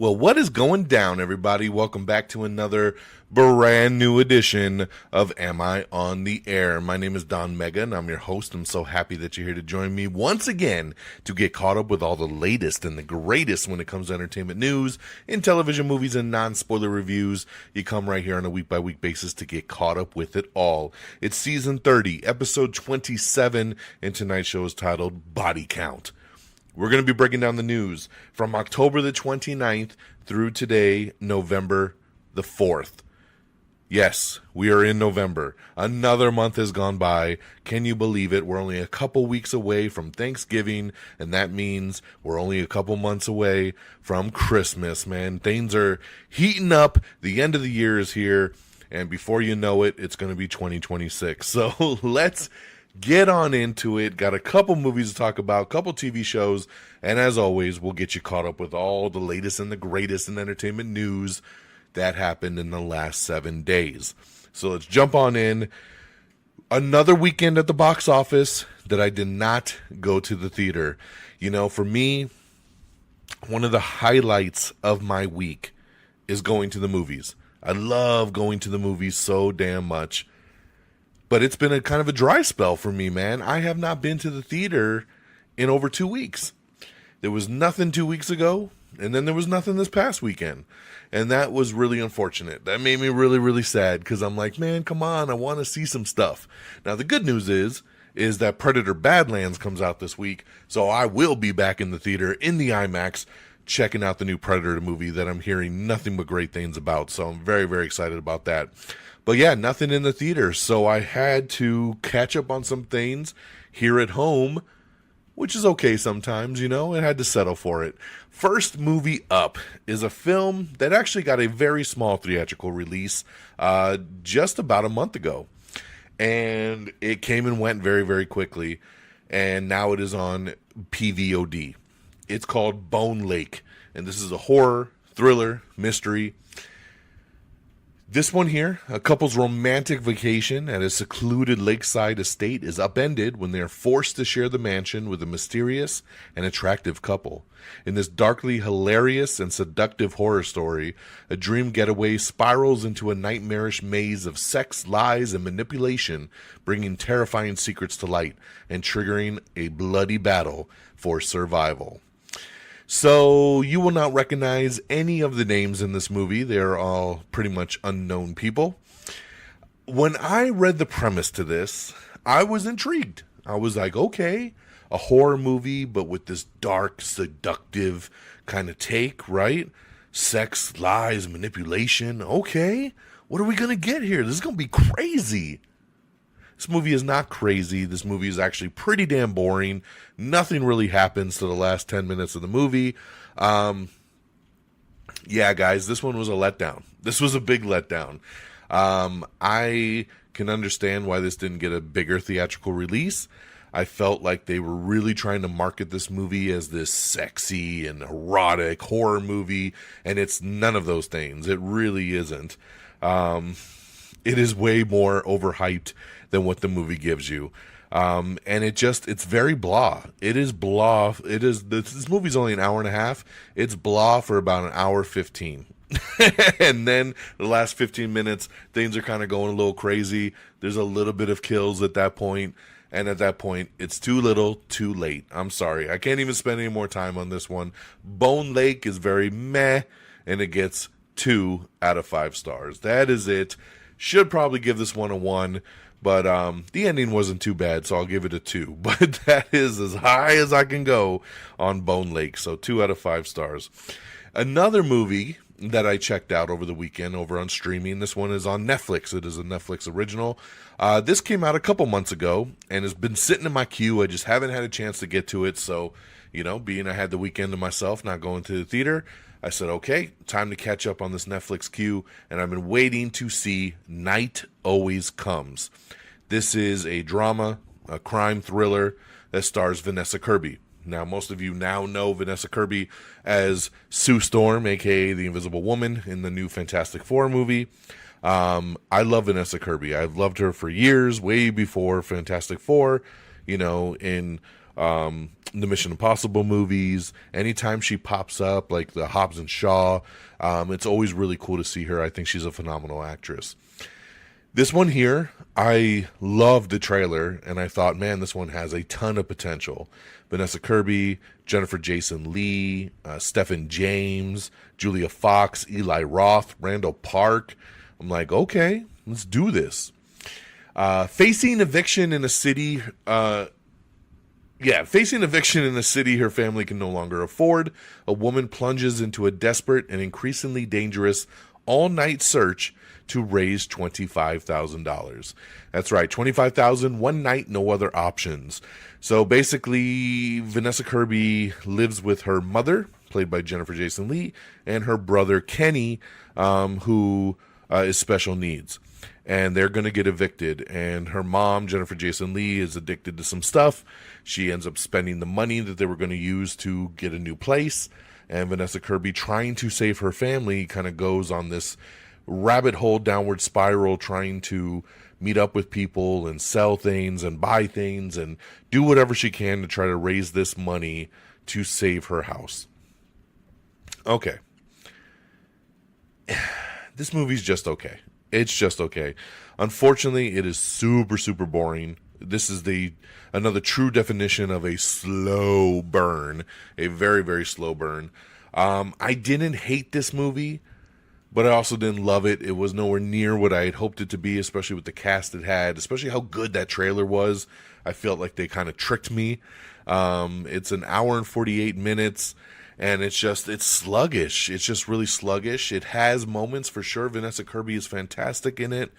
Well, what is going down, everybody? Welcome back to another brand new edition of Am I on the Air? My name is DONMEGA, and I'm your host. I'm so happy that you're here to join me once again to get caught up with all the latest and the greatest when it comes to entertainment news, in television, movies, and non-spoiler reviews. You come right here on a week-by-week basis to get caught up with it all. It's season 30, episode 27, and tonight's show is titled Body Count. We're going to be breaking down the news from October the 29th through today, November the 4th. Yes, we are in November. Another month has gone by. Can you believe it? We're only a couple weeks away from Thanksgiving, and that means we're only a couple months away from Christmas, man. Things are heating up. The end of the year is here, and before you know it, it's going to be 2026. So let's get on into it. Got a couple movies to talk about, a couple TV shows, and as always, we'll get you caught up with all the latest and the greatest in entertainment news that happened in the last 7 days. So let's jump on in. Another weekend at the box office that I did not go to the theater. You know, for me, one of the highlights of my week is going to the movies. I love going to the movies so damn much. But it's been a kind of a dry spell for me, man. I have not been to the theater in over 2 weeks. There was nothing 2 weeks ago, and then there was nothing this past weekend. And that was really unfortunate. That made me really, really sad because I'm like, man, come on, I want to see some stuff. Now, the good news is that Predator Badlands comes out this week, so I will be back in the theater in the IMAX checking out the new Predator movie that I'm hearing nothing but great things about. So I'm very, very excited about that. But yeah, nothing in the theater, so I had to catch up on some things here at home, which is okay sometimes, you know. I had to settle for it. First movie up is a film that actually got a very small theatrical release just about a month ago. And it came and went very, very quickly, and now it is on PVOD. It's called Bone Lake, and this is a horror, thriller, mystery. This one here, a couple's romantic vacation at a secluded lakeside estate is upended when they are forced to share the mansion with a mysterious and attractive couple. In this darkly hilarious and seductive horror story, a dream getaway spirals into a nightmarish maze of sex, lies, and manipulation, bringing terrifying secrets to light and triggering a bloody battle for survival. So you will not recognize any of the names in this movie. They're all pretty much unknown people. When I read the premise to this, I was intrigued. I was like, okay, a horror movie, but with this dark, seductive kind of take, right? Sex, lies, manipulation. Okay, what are we going to get here? This is going to be crazy. This movie is not crazy. This movie is actually pretty damn boring. Nothing really happens to the last 10 minutes of the movie. Yeah, guys, this one was a letdown. This was a big letdown. I can understand why this didn't get a bigger theatrical release. I felt like they were really trying to market this movie as this sexy and erotic horror movie, and it's none of those things. It really isn't. It is way more overhyped than what the movie gives you. And it's very blah. It is blah. This movie's only an hour and a half. It's blah for about an hour 15. And then the last 15 minutes, things are kind of going a little crazy. There's a little bit of kills at that point. And at that point, it's too little, too late. I'm sorry. I can't even spend any more time on this one. Bone Lake is very meh, and it gets 2 out of 5 stars. That is it. Should probably give this one a 1, but the ending wasn't too bad, so I'll give it a 2. But that is as high as I can go on Bone Lake, so 2 out of 5 stars. Another movie that I checked out over the weekend over on streaming, this one is on Netflix. It is a Netflix original. This came out a couple months ago and has been sitting in my queue. I just haven't had a chance to get to it, so, you know, being I had the weekend to myself, not going to the theater, I said, okay, time to catch up on this Netflix queue, and I've been waiting to see Night Always Comes. This is a drama, a crime thriller that stars Vanessa Kirby. Now, most of you now know Vanessa Kirby as Sue Storm, a.k.a. the Invisible Woman in the new Fantastic Four movie. I love Vanessa Kirby. I've loved her for years, way before Fantastic Four, you know, in the Mission Impossible movies. Anytime she pops up, like the Hobbs and Shaw, it's always really cool to see her. I think she's a phenomenal actress. This one here, I loved the trailer, and I thought, man, this one has a ton of potential. Vanessa Kirby, Jennifer Jason Leigh, Stephen James, Julia Fox, Eli Roth, Randall Park. I'm like, okay, let's do this. Facing eviction in a city her family can no longer afford, a woman plunges into a desperate and increasingly dangerous all-night search to raise $25,000. That's right, $25,000, one night, no other options. So basically, Vanessa Kirby lives with her mother, played by Jennifer Jason Leigh, and her brother Kenny, who is special needs. And they're going to get evicted. And her mom, Jennifer Jason Leigh, is addicted to some stuff. She ends up spending the money that they were going to use to get a new place. And Vanessa Kirby, trying to save her family, kind of goes on this rabbit hole downward spiral, trying to meet up with people and sell things and buy things and do whatever she can to try to raise this money to save her house. Okay. This movie's just okay. It's just okay. Unfortunately, it is super, super boring. This is another true definition of a slow burn. A very, very slow burn. I didn't hate this movie, but I also didn't love it. It was nowhere near what I had hoped it to be, especially with the cast it had, especially how good that trailer was. I felt like they kind of tricked me. It's an hour and 48 minutes, and it's sluggish. It's just really sluggish. It has moments for sure. Vanessa Kirby is fantastic in it.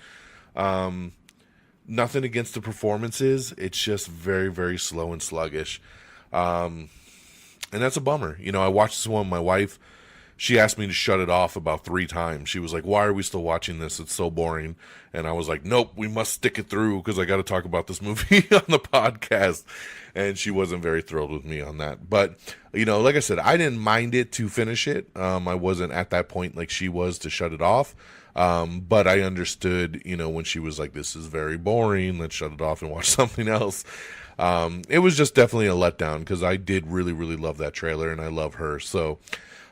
Nothing against the performances. It's just very, very slow and sluggish. And that's a bummer. You know, I watched this one with my wife. She asked me to shut it off about 3 times. She was like, why are we still watching this? It's so boring. And I was like, nope, we must stick it through because I got to talk about this movie on the podcast. And she wasn't very thrilled with me on that. But, you know, like I said, I didn't mind it to finish it. I wasn't at that point like she was to shut it off. But I understood, you know, when she was like, this is very boring, let's shut it off and watch something else. It was just definitely a letdown because I did really, really love that trailer and I love her. So,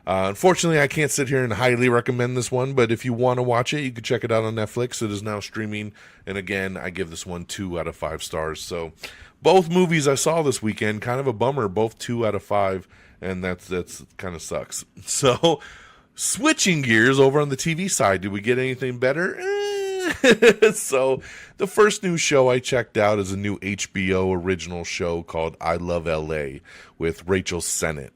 unfortunately, I can't sit here and highly recommend this one, but if you want to watch it, you can check it out on Netflix. It is now streaming, and again, I give this one 2 out of 5 stars. So, both movies I saw this weekend, kind of a bummer, both 2 out of 5, and that's kind of sucks. So, switching gears over on the TV side, did we get anything better? So, the first new show I checked out is a new HBO original show called I Love LA with Rachel Sennett.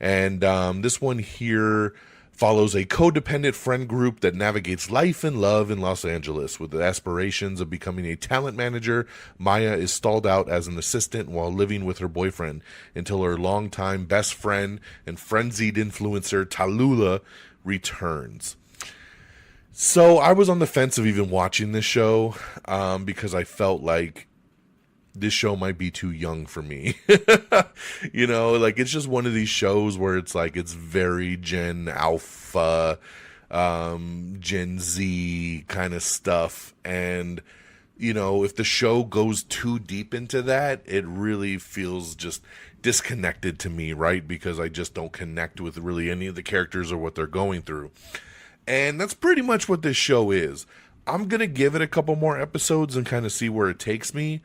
And this one here follows a codependent friend group that navigates life and love in Los Angeles. With the aspirations of becoming a talent manager, Maya is stalled out as an assistant while living with her boyfriend until her longtime best friend and frenzied influencer Tallulah returns. So I was on the fence of even watching this show because I felt like this show might be too young for me. You know, like it's just one of these shows where it's like it's very Gen Alpha, Gen Z kind of stuff. And, you know, if the show goes too deep into that, it really feels just disconnected to me, right? Because I just don't connect with really any of the characters or what they're going through. And that's pretty much what this show is. I'm going to give it a couple more episodes and kind of see where it takes me.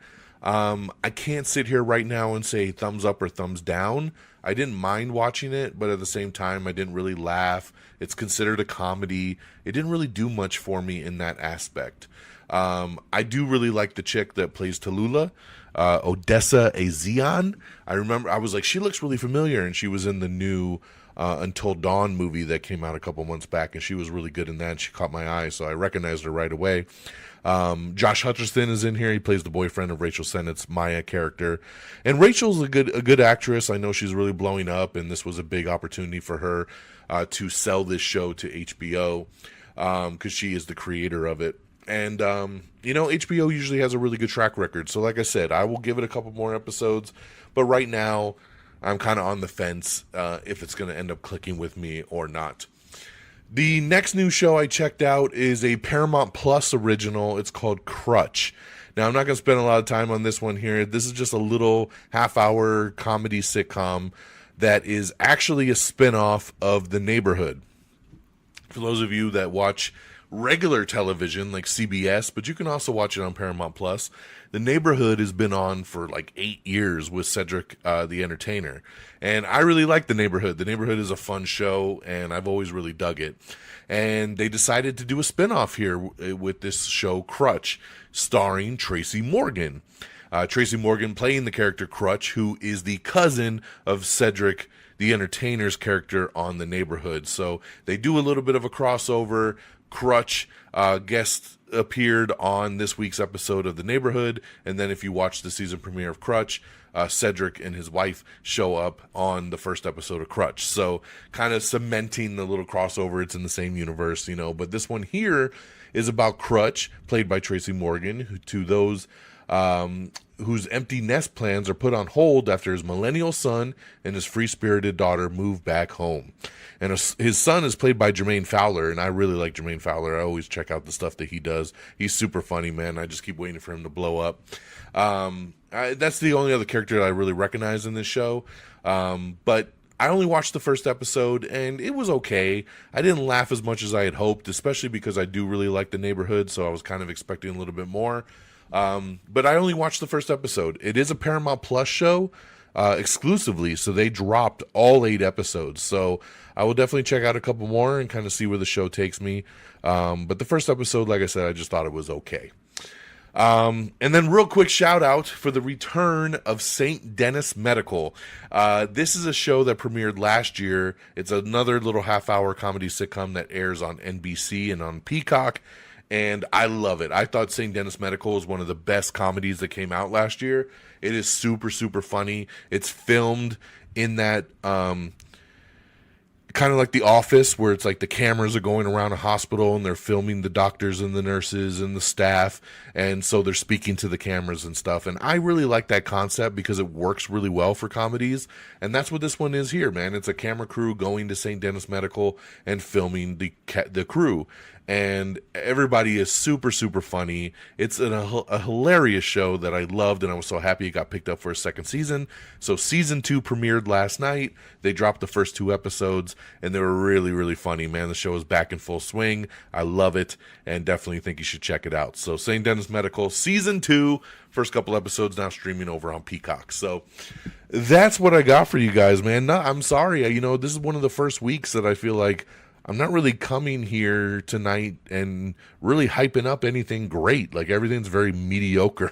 I can't sit here right now and say thumbs up or thumbs down. I didn't mind watching it, but at the same time, I didn't really laugh. It's considered a comedy. It didn't really do much for me in that aspect. I do really like the chick that plays Tallulah, Odessa Azion. I remember, I was like, she looks really familiar, and she was in the new Until Dawn movie that came out a couple months back, and she was really good in that, and she caught my eye, so I recognized her right away. Josh Hutcherson is in here. He plays the boyfriend of Rachel Sennett's Maya character. And Rachel's a good actress. I know she's really blowing up, and this was a big opportunity for her to sell this show to HBO because she is the creator of it. And, you know, HBO usually has a really good track record. So like I said, I will give it a couple more episodes. But right now, I'm kind of on the fence if it's going to end up clicking with me or not. The next new show I checked out is a Paramount Plus original. It's called Crutch. Now, I'm not going to spend a lot of time on this one here. This is just a little half-hour comedy sitcom that is actually a spin-off of The Neighborhood. For those of you that watch regular television like CBS, but you can also watch it on Paramount Plus, The Neighborhood has been on for like 8 years with Cedric the Entertainer. And I really like The Neighborhood. The Neighborhood is a fun show, and I've always really dug it. And they decided to do a spinoff here with this show, Crutch, starring Tracy Morgan. Tracy Morgan playing the character Crutch, who is the cousin of Cedric the Entertainer's character on The Neighborhood. So they do a little bit of a crossover. Crutch guest appeared on this week's episode of The Neighborhood, and then if you watch the season premiere of Crutch, Cedric and his wife show up on the first episode of Crutch. So kind of cementing the little crossover. It's in the same universe, you know. But this one here is about Crutch, played by Tracy Morgan, who, to those whose empty nest plans are put on hold after his millennial son and his free-spirited daughter move back home. And his son is played by Jermaine Fowler, and I really like Jermaine Fowler. I always check out the stuff that he does. He's super funny, man. I just keep waiting for him to blow up. That's the only other character that I really recognize in this show. But I only watched the first episode, and it was okay. I didn't laugh as much as I had hoped, especially because I do really like The Neighborhood, so I was kind of expecting a little bit more. But I only watched the first episode. It is a Paramount Plus show exclusively, so they dropped all 8 episodes. So I will definitely check out a couple more and kind of see where the show takes me. But the first episode, like I said, I just thought it was okay. And then real quick shout out for the return of St. Denis Medical. This is a show that premiered last year. It's another little half-hour comedy sitcom that airs on NBC and on Peacock. And I love it. I thought St. Denis Medical was one of the best comedies that came out last year. It is super, super funny. It's filmed in that kind of like The Office, where it's like the cameras are going around a hospital and they're filming the doctors and the nurses and the staff, and so they're speaking to the cameras and stuff. And I really like that concept because it works really well for comedies, and that's what this one is here, man. It's a camera crew going to St. Denis Medical and filming the crew. And everybody is super, super funny. It's a hilarious show that I loved, and I was so happy it got picked up for a second season. So season 2 premiered last night. They dropped the first 2 episodes, and they were really, really funny, man. The show is back in full swing. I love it, and definitely think you should check it out. So St. Denis Medical, season 2, first couple episodes now streaming over on Peacock. So that's what I got for you guys, man. No, I'm sorry. You know, this is one of the first weeks that I feel like I'm not really coming here tonight and really hyping up anything great. Like, everything's very mediocre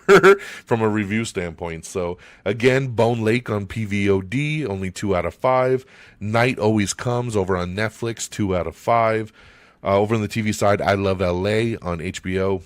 from a review standpoint. So, again, Bone Lake on PVOD, only 2 out of 5. Night Always Comes over on Netflix, 2 out of 5. Over on the TV side, I Love LA on HBO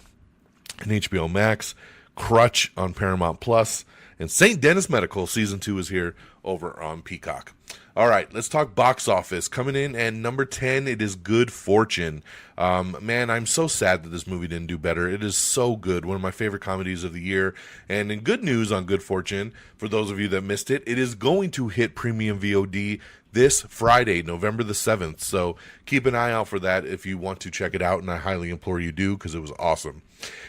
and HBO Max. Crutch on Paramount Plus. And St. Denis Medical Season 2 is here over on Peacock. All right, let's talk box office. Coming in at number 10, it is Good Fortune. Man, I'm so sad that this movie didn't do better. It is so good. One of my favorite comedies of the year. And in good news on Good Fortune, for those of you that missed it, it is going to hit premium VOD this Friday, November the 7th. So keep an eye out for that if you want to check it out, and I highly implore you do because it was awesome.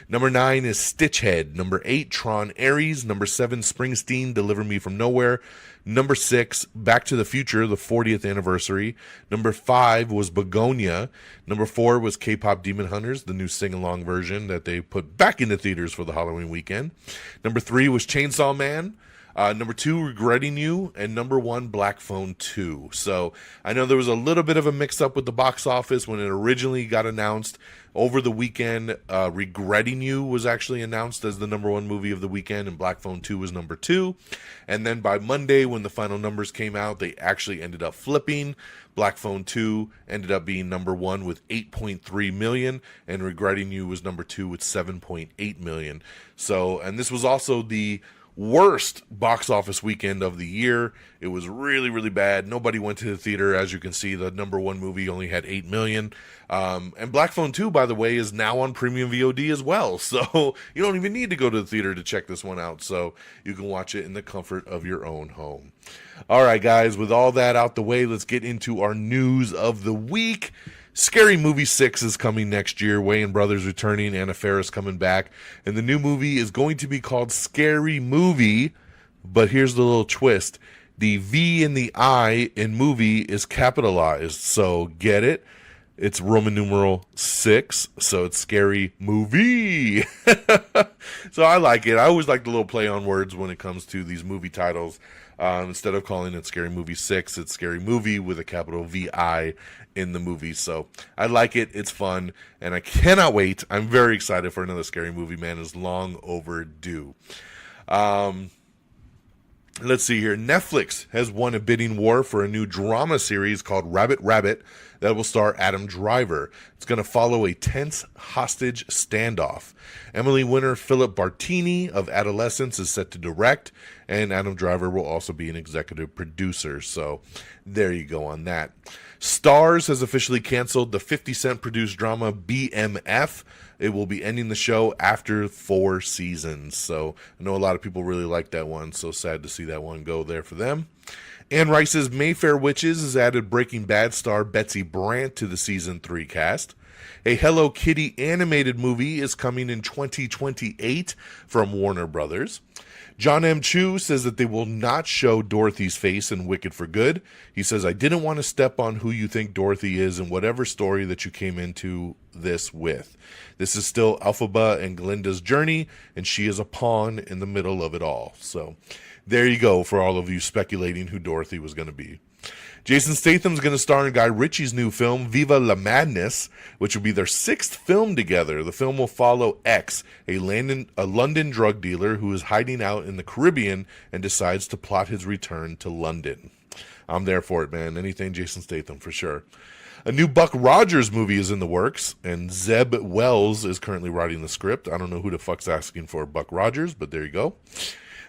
Number 9 is Stitchhead. Number 8, Tron Ares. Number 7, Springsteen, Deliver Me From Nowhere. Number 6, Back to the Future, the 40th anniversary. Number 5 was Begonia. Number 4 was K-Pop Demon Hunters, the new sing-along version that they put back into theaters for the Halloween weekend. Number 3 was Chainsaw Man. Number 2, Regretting You, and number 1, Black Phone 2. So I know there was a little bit of a mix-up with the box office when it originally got announced. Over the weekend, Regretting You was actually announced as the number 1 movie of the weekend, and Black Phone 2 was number 2. And then by Monday, when the final numbers came out, they actually ended up flipping. Black Phone 2 ended up being number 1 with 8.3 million, and Regretting You was number 2 with 7.8 million. So, and this was also the worst box office weekend of the year. It was really, really bad. Nobody went to the theater. As you can see, the number 1 movie only had 8 million. And Black Phone 2, by the way, is now on premium VOD as well. So you don't even need to go to the theater to check this one out. So you can watch it in the comfort of your own home. All right, guys, with all that out the way, let's get into our news of the week. Scary Movie 6 is coming next year. Wayans Brothers returning, Anna Faris coming back. And the new movie is going to be called Scary Movie. But here's the little twist. The V in the I in movie is capitalized. So get it? It's Roman numeral 6. So it's Scary Movie. So I like it. I always like the little play on words when it comes to these movie titles. Instead of calling it Scary Movie 6, it's Scary Movie with a capital V-I in the movie. So I like it. It's fun. And I cannot wait. I'm very excited for another Scary Movie, man. It's long overdue. Let's see here. Netflix has won a bidding war for a new drama series called Rabbit Rabbit that will star Adam Driver. It's going to follow a tense hostage standoff. Emily winner Philip Bartini of Adolescence is set to direct, and Adam Driver will also be an executive producer. So there you go on that. Starz has officially canceled the 50 Cent produced drama BMF. It will be ending the show after 4 seasons. So I know a lot of people really like that one. So sad to see that one go there for them. Anne Rice's Mayfair Witches has added Breaking Bad star Betsy Brandt to the season 3 cast. A Hello Kitty animated movie is coming in 2028 from Warner Brothers. John M. Chu says that they will not show Dorothy's face in Wicked for Good. He says, I didn't want to step on who you think Dorothy is in whatever story that you came into this with. This is still Elphaba and Glinda's journey, and she is a pawn in the middle of it all. So there you go for all of you speculating who Dorothy was going to be. Jason Statham's going to star in Guy Ritchie's new film, Viva la Madness, which will be their 6th film together. The film will follow X, a London drug dealer who is hiding out in the Caribbean and decides to plot his return to London. I'm there for it, man. Anything Jason Statham, for sure. A new Buck Rogers movie is in the works, and Zeb Wells is currently writing the script. I don't know who the fuck's asking for Buck Rogers, but there you go.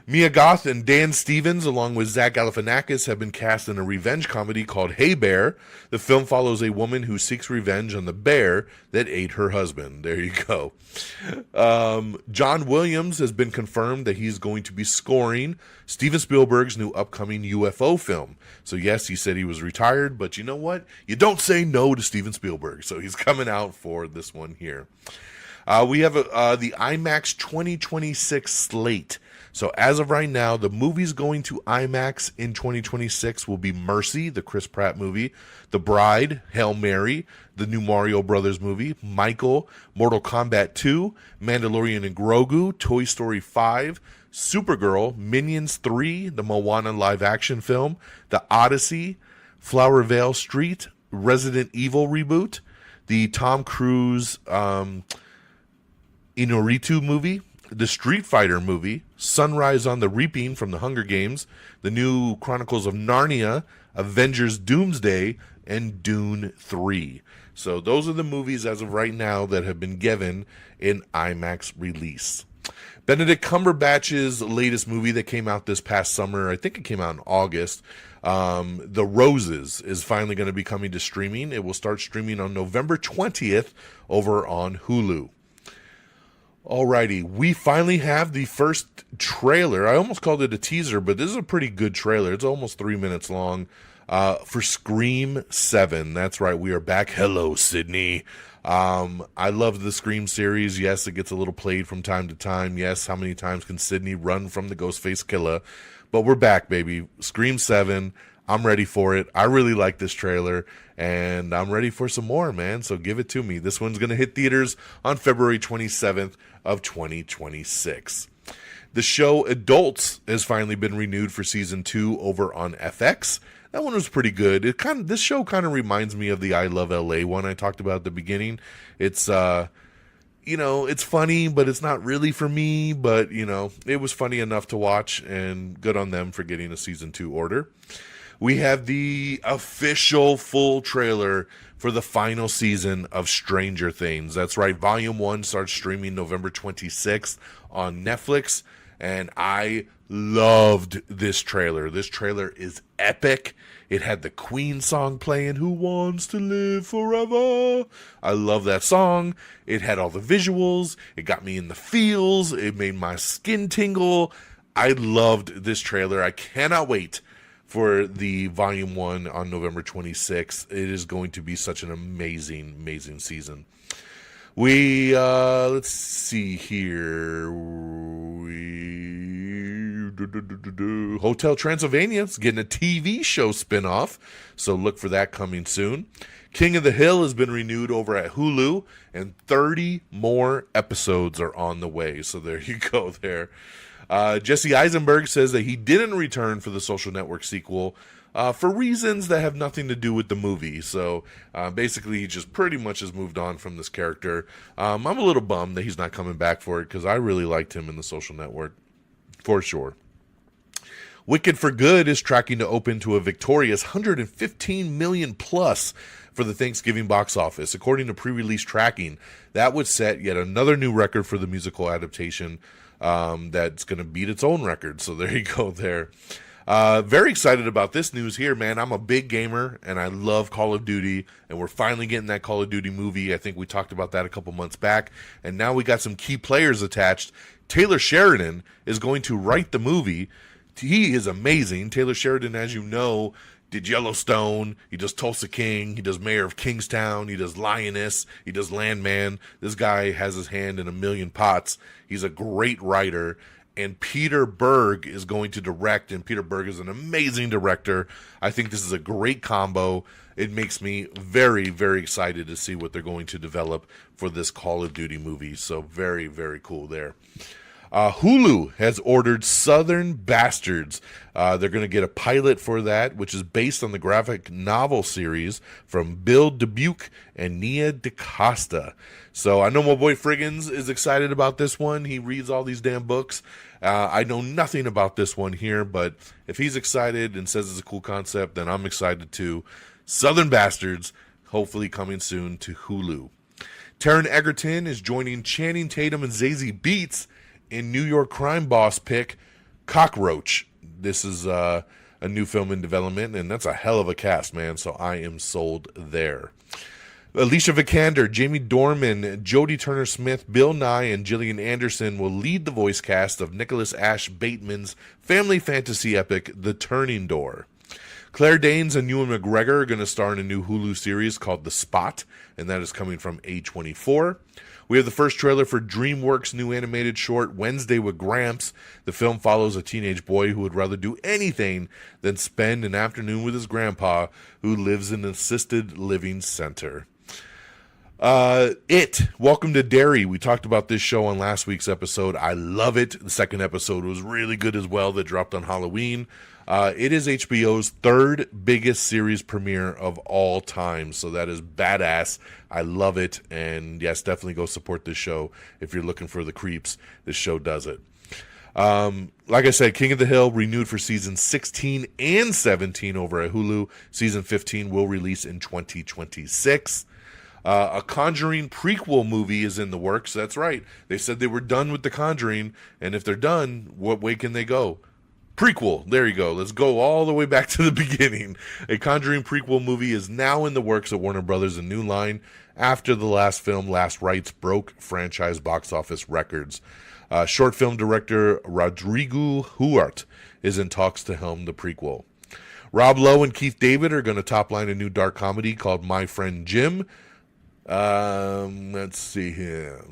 Mia Goth and Dan Stevens, along with Zach Galifianakis, have been cast in a revenge comedy called Hey Bear. The film follows a woman who seeks revenge on the bear that ate her husband. There you go. John Williams has been confirmed that he's going to be scoring Steven Spielberg's new upcoming UFO film. So yes, he said he was retired, but you know what? You don't say no to Steven Spielberg. So he's coming out for this one here. We have the IMAX 2026 slate. So as of right now, the movies going to IMAX in 2026 will be Mercy, the Chris Pratt movie, The Bride, Hail Mary, the new Mario Brothers movie, Michael, Mortal Kombat 2, Mandalorian and Grogu, Toy Story 5, Supergirl, Minions 3, the Moana live action film, The Odyssey, Flower Vale Street, Resident Evil reboot, the Tom Cruise Inoritu movie, the Street Fighter movie, Sunrise on the Reaping from the Hunger Games, the new Chronicles of Narnia, Avengers Doomsday, and Dune 3. So those are the movies as of right now that have been given in IMAX release. Benedict Cumberbatch's latest movie that came out this past summer, I think it came out in August, The Roses, is finally going to be coming to streaming. It will start streaming on November 20th over on Hulu. Alrighty, we finally have the first trailer. I almost called it a teaser, but this is a pretty good trailer. It's almost 3 minutes long for Scream 7. That's right, we are back. Hello, Sydney. I love the Scream series. Yes, it gets a little played from time to time. Yes, how many times can Sydney run from the Ghostface Killer? But we're back, baby. Scream 7. I'm ready for it. I really like this trailer, and I'm ready for some more, man. So give it to me. This one's going to hit theaters on February 27th of 2026. The show Adults has finally been renewed for season 2 over on FX. That one was pretty good. This show kind of reminds me of the I Love LA one I talked about at the beginning. It's it's funny, but it's not really for me. But it was funny enough to watch, and good on them for getting a season 2 order. We have the official full trailer for the final season of Stranger Things. That's right, Volume 1 starts streaming November 26th on Netflix, and I loved this trailer. This trailer is epic. It had the Queen song playing, Who Wants to Live Forever? I love that song. It had all the visuals. It got me in the feels. It made my skin tingle. I loved this trailer. I cannot wait for the Volume 1 on November 26th. It is going to be such an amazing, amazing season. Let's see here. Hotel Transylvania is getting a TV show spinoff, so look for that coming soon. King of the Hill has been renewed over at Hulu, and 30 more episodes are on the way, so there you go there. Jesse Eisenberg says that he didn't return for the Social Network sequel for reasons that have nothing to do with the movie. So basically, he just pretty much has moved on from this character. I'm a little bummed that he's not coming back for it because I really liked him in the Social Network, for sure. Wicked for Good is tracking to open to a victorious $115 million plus for the Thanksgiving box office. According to pre-release tracking, that would set yet another new record for the musical adaptation that's going to beat its own record. So there you go there. Very excited about this news here, man. I'm a big gamer, and I love Call of Duty, and we're finally getting that Call of Duty movie. I think we talked about that a couple months back, and now we got some key players attached. Taylor Sheridan is going to write the movie. He is amazing. Taylor Sheridan, as you know, did Yellowstone. He does Tulsa King. He does Mayor of Kingstown. He does Lioness. He does Landman. This guy has his hand in a million pots. He's a great writer. And Peter Berg is going to direct, and Peter Berg is an amazing director. I think this is a great combo. It makes me very, very excited to see what they're going to develop for this Call of Duty movie. So very, very cool there. Hulu has ordered Southern Bastards. They're going to get a pilot for that, which is based on the graphic novel series from Bill Dubuque and Nia DaCosta. So I know my boy Friggins is excited about this one. He reads all these damn books. I know nothing about this one here, but if he's excited and says it's a cool concept, then I'm excited too. Southern Bastards, hopefully coming soon to Hulu. Taron Egerton is joining Channing Tatum and Zazie Beetz in New York crime boss pick Cockroach. This is a new film in development, and that's a hell of a cast, man, so I am sold there. Alicia Vikander, Jamie Dornan, Jodie Turner-Smith, Bill Nye, and Gillian Anderson will lead the voice cast of Nicholas Ash Bateman's family fantasy epic, The Turning Door. Claire Danes and Ewan McGregor are going to star in a new Hulu series called The Spot, and that is coming from A24. We have the first trailer for DreamWorks' new animated short, Wednesday with Gramps. The film follows a teenage boy who would rather do anything than spend an afternoon with his grandpa, who lives in an assisted living center. Welcome to Derry. We talked about this show on last week's episode. I love it. The second episode was really good as well, that dropped on Halloween. It is HBO's third biggest series premiere of all time, so that is badass. I love it, and yes, definitely go support this show if you're looking for the creeps. This show does it. Like I said, King of the Hill renewed for season 16 and 17 over at Hulu. Season 15 will release in 2026. A Conjuring prequel movie is in the works. That's right. They said they were done with The Conjuring, and if they're done, what way can they go? Prequel. There you go. Let's go all the way back to the beginning. A Conjuring prequel movie is now in the works at Warner Brothers and New Line after the last film, Last Rites, broke franchise box office records. Short film director Rodrigo Huart is in talks to helm the prequel. Rob Lowe and Keith David are going to top-line a new dark comedy called My Friend Jim. Let's see here.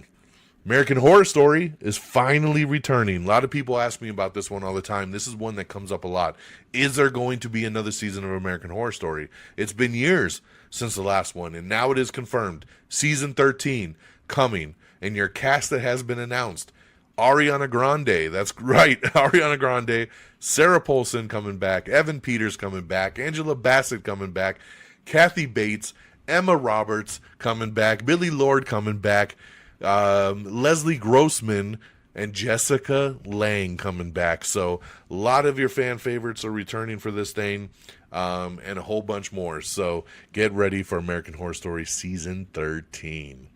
American Horror Story is finally returning. A lot of people ask me about this one all the time. This is one that comes up a lot. Is there going to be another season of American Horror Story? It's been years since the last one, and now it is confirmed. Season 13 coming, and your cast that has been announced. Ariana Grande, that's right, Ariana Grande, Sarah Paulson coming back, Evan Peters coming back, Angela Bassett coming back, Kathy Bates, Emma Roberts coming back, Billy Lord coming back, Leslie Grossman and Jessica Lange coming back. So a lot of your fan favorites are returning for this thing, and a whole bunch more. So get ready for American Horror Story season 13.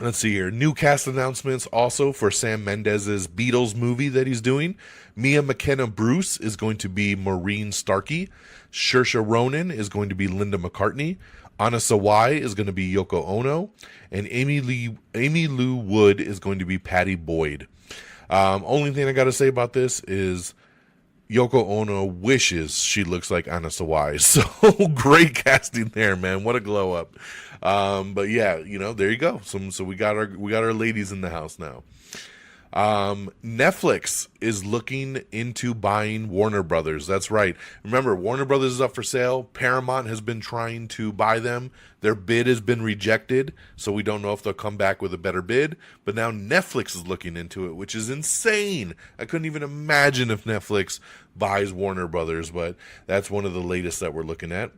Let's see here. New cast announcements also for Sam Mendes' Beatles movie that he's doing. Mia McKenna Bruce is going to be Maureen Starkey. Saoirse Ronan is going to be Linda McCartney. Anna Sawai is going to be Yoko Ono. And Amy Lou Wood is going to be Patty Boyd. Only thing I got to say about this is Yoko Ono wishes she looks like Anna Sawai. So great casting there, man. What a glow up. But yeah, there you go. So we got our ladies in the house now. Netflix is looking into buying Warner Brothers. That's right. Remember, Warner Brothers is up for sale. Paramount has been trying to buy them. Their bid has been rejected, so we don't know if they'll come back with a better bid. But now Netflix is looking into it, which is insane. I couldn't even imagine if Netflix buys Warner Brothers, but that's one of the latest that we're looking at.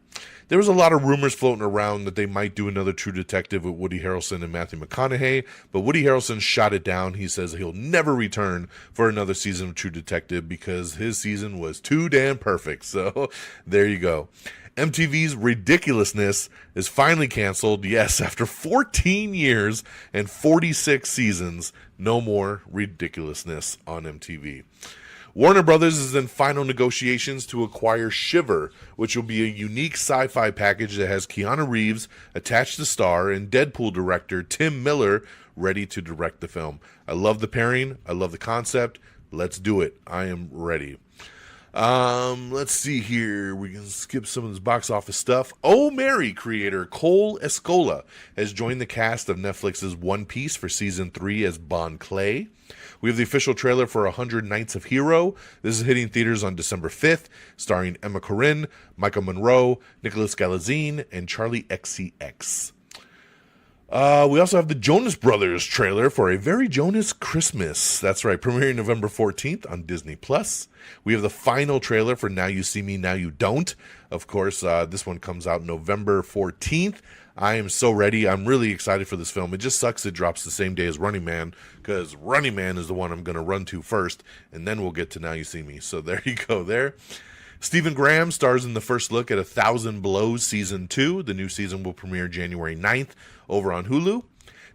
There was a lot of rumors floating around that they might do another True Detective with Woody Harrelson and Matthew McConaughey, but Woody Harrelson shot it down. He says he'll never return for another season of True Detective because his season was too damn perfect. So there you go. MTV's Ridiculousness is finally canceled. Yes, after 14 years and 46 seasons, no more Ridiculousness on MTV. Warner Brothers is in final negotiations to acquire Shiver, which will be a unique sci-fi package that has Keanu Reeves attached to star and Deadpool director Tim Miller ready to direct the film. I love the pairing. I love the concept. Let's do it. I am ready. Let's see here. We can skip some of this box office stuff. Oh Mary creator Cole Escola has joined the cast of Netflix's One Piece for season 3 as Bon Clay. We have the official trailer for 100 Nights of Hero. This is hitting theaters on December 5th, starring Emma Corrin, Michael Monroe, Nicholas Galazine, and Charlie XCX. We also have the Jonas Brothers trailer for A Very Jonas Christmas. That's right, premiering November 14th on Disney+. We have the final trailer for Now You See Me, Now You Don't. Of course, this one comes out November 14th. I am so ready. I'm really excited for this film. It just sucks it drops the same day as Running Man, because Running Man is the one I'm going to run to first, and then we'll get to Now You See Me. So there you go there. Stephen Graham stars in the first look at 1,000 Blows Season 2. The new season will premiere January 9th over on Hulu.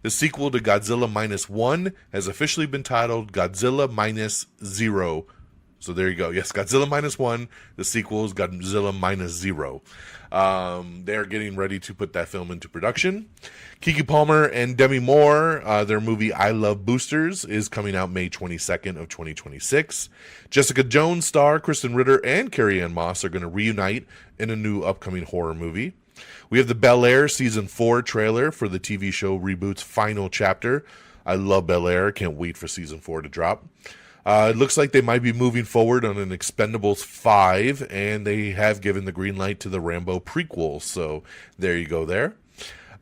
The sequel to Godzilla Minus One has officially been titled Godzilla Minus Zero. So there you go. Yes, Godzilla Minus One. The sequel is Godzilla Minus Zero. They're getting ready to put that film into production. Keke Palmer and Demi Moore, their movie I Love Boosters is coming out May 22nd of 2026. Jessica Jones star Kristen Ritter and Carrie-Anne Moss are going to reunite in a new upcoming horror movie. We have the Bel Air Season 4 trailer for the TV show reboot's final chapter. I love Bel Air. Can't wait for Season 4 to drop. It looks like they might be moving forward on an Expendables 5, and they have given the green light to the Rambo prequel. So there you go there.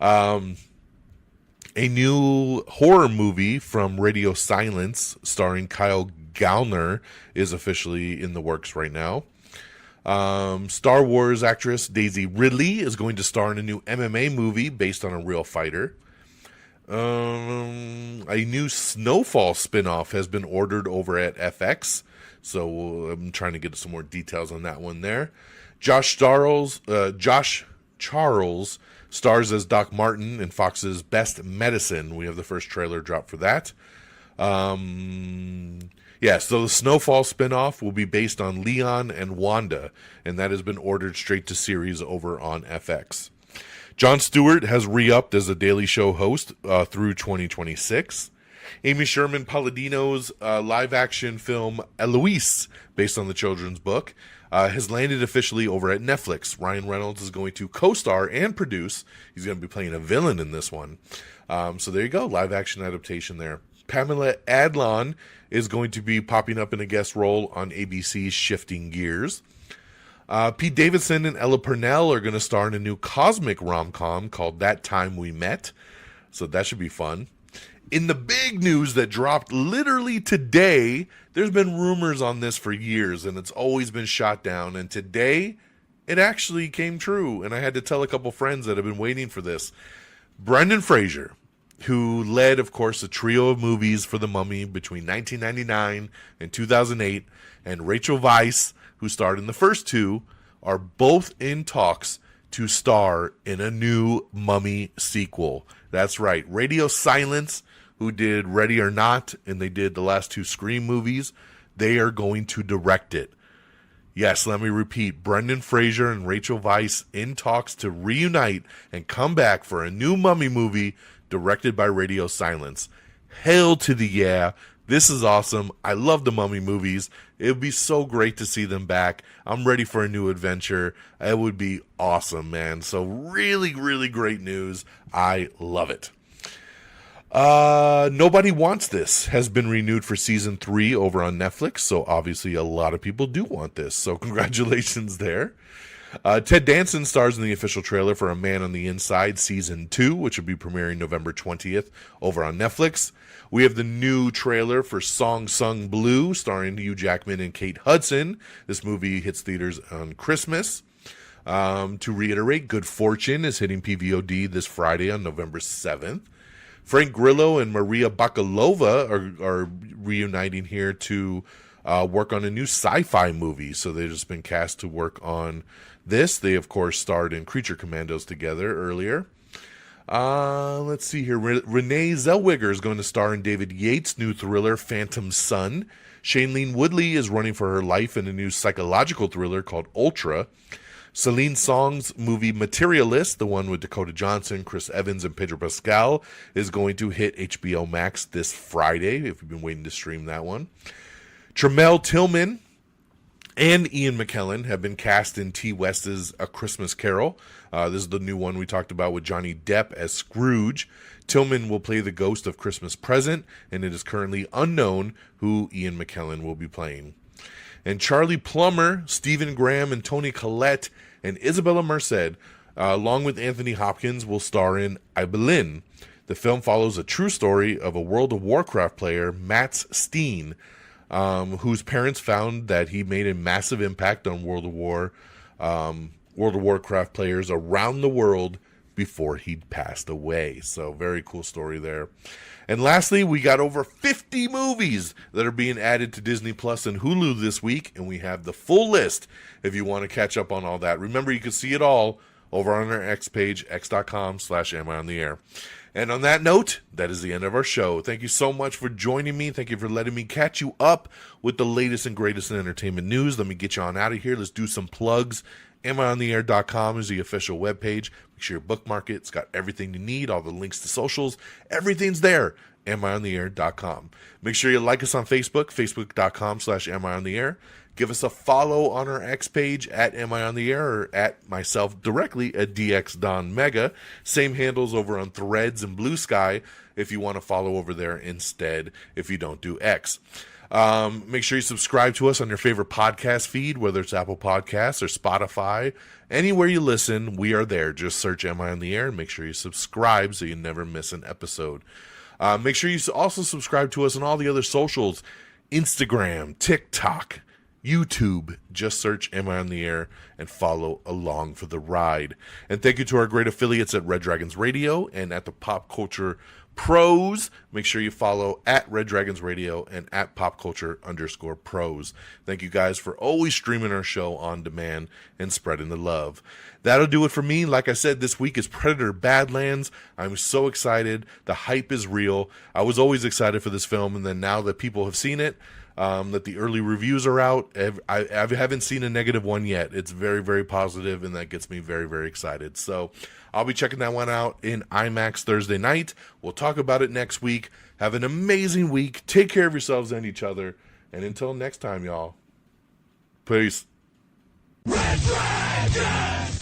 A new horror movie from Radio Silence starring Kyle Gallner is officially in the works right now. Star Wars actress Daisy Ridley is going to star in a new MMA movie based on a real fighter. A new Snowfall spinoff has been ordered over at FX, so I'm trying to get some more details on that one there. Josh Charles stars as Doc Martin in Fox's Best Medicine. We have the first trailer drop for that. So the Snowfall spinoff will be based on Leon and Wanda, and that has been ordered straight to series over on FX. Jon Stewart has re-upped as a Daily Show host through 2026. Amy Sherman Palladino's live-action film Eloise, based on the children's book, has landed officially over at Netflix. Ryan Reynolds is going to co-star and produce. He's going to be playing a villain in this one. So there you go, live-action adaptation there. Pamela Adlon is going to be popping up in a guest role on ABC's Shifting Gears. Pete Davidson and Ella Purnell are going to star in a new cosmic rom-com called That Time We Met. So that should be fun. In the big news that dropped literally today, there's been rumors on this for years, and it's always been shot down. And today, it actually came true. And I had to tell a couple friends that have been waiting for this. Brendan Fraser, who led, of course, a trio of movies for The Mummy between 1999 and 2008, and Rachel Weisz, who starred in the first two, are both in talks to star in a new Mummy sequel. That's right. Radio Silence, who did Ready or Not, and they did the last two Scream movies, they are going to direct it. Yes, let me repeat. Brendan Fraser and Rachel Weisz in talks to reunite and come back for a new Mummy movie directed by Radio Silence. Hail to the yeah. This is awesome. I love the Mummy movies. It would be so great to see them back. I'm ready for a new adventure. It would be awesome, man. So really, really great news. I love it. Nobody Wants This has been renewed for season 3 over on Netflix. So obviously a lot of people do want this. So congratulations there. Ted Danson stars in the official trailer for A Man on the Inside Season 2, which will be premiering November 20th over on Netflix. We have the new trailer for Song Sung Blue, starring Hugh Jackman and Kate Hudson. This movie hits theaters on Christmas. To reiterate, Good Fortune is hitting PVOD this Friday on November 7th. Frank Grillo and Maria Bakalova are reuniting here to work on a new sci-fi movie. So they've just been cast to work on this. They, of course, starred in Creature Commandos together earlier. Let's see here. Renee Zellweger is going to star in David Yates' new thriller, Phantom Sun. Shailene Woodley is running for her life in a new psychological thriller called Ultra. Celine Song's movie Materialist, the one with Dakota Johnson, Chris Evans, and Pedro Pascal, is going to hit HBO Max this Friday, if you've been waiting to stream that one. Tremel Tillman and Ian McKellen have been cast in T. West's A Christmas Carol. This is the new one we talked about with Johnny Depp as Scrooge. Tillman will play the ghost of Christmas Present, and it is currently unknown who Ian McKellen will be playing. And Charlie Plummer, Stephen Graham, and Toni Collette, and Isabella Merced, along with Anthony Hopkins, will star in Ibelin. The film follows a true story of a World of Warcraft player, Mats Steen, whose parents found that he made a massive impact on World of Warcraft players around the world before he passed away. So very cool story there. And lastly, we got over 50 movies that are being added to Disney Plus and Hulu this week, and we have the full list if you want to catch up on all that. Remember, you can see it all over on our X page, x.com/amiontheair. And on that note, that is the end of our show. Thank you so much for joining me. Thank you for letting me catch you up with the latest and greatest in entertainment news. Let me get you on out of here. Let's do some plugs. amiontheair.com is the official webpage. Make sure you bookmark it. It's got everything you need, all the links to socials. Everything's there. amiontheair.com. Make sure you like us on Facebook, facebook.com/amiontheair. Give us a follow on our X page at amiontheair or at myself directly at DXDonMega. Same handles over on Threads and Blue Sky if you want to follow over there instead if you don't do X. Make sure you subscribe to us on your favorite podcast feed, whether it's Apple Podcasts or Spotify. Anywhere you listen, we are there. Just search Am I on the Air and make sure you subscribe so you never miss an episode. Make sure you also subscribe to us on all the other socials, Instagram, TikTok, YouTube. Just search Am I on the Air and follow along for the ride. And thank you to our great affiliates at Red Dragons Radio and at the Pop Culture Pros. Make sure you follow at Red Dragons Radio and at PopCulture_Pros. Thank you guys for always streaming our show on demand and spreading the love. That'll do it for me. Like I said, this week is Predator Badlands. I'm so excited. The hype is real. I was always excited for this film, and then now that people have seen it, that the early reviews are out, I haven't seen a negative one yet. It's very, very positive, and that gets me very, very excited. So I'll be checking that one out in IMAX Thursday night. We'll talk about it next week. Have an amazing week. Take care of yourselves and each other. And until next time, y'all. Peace. Red Dragons!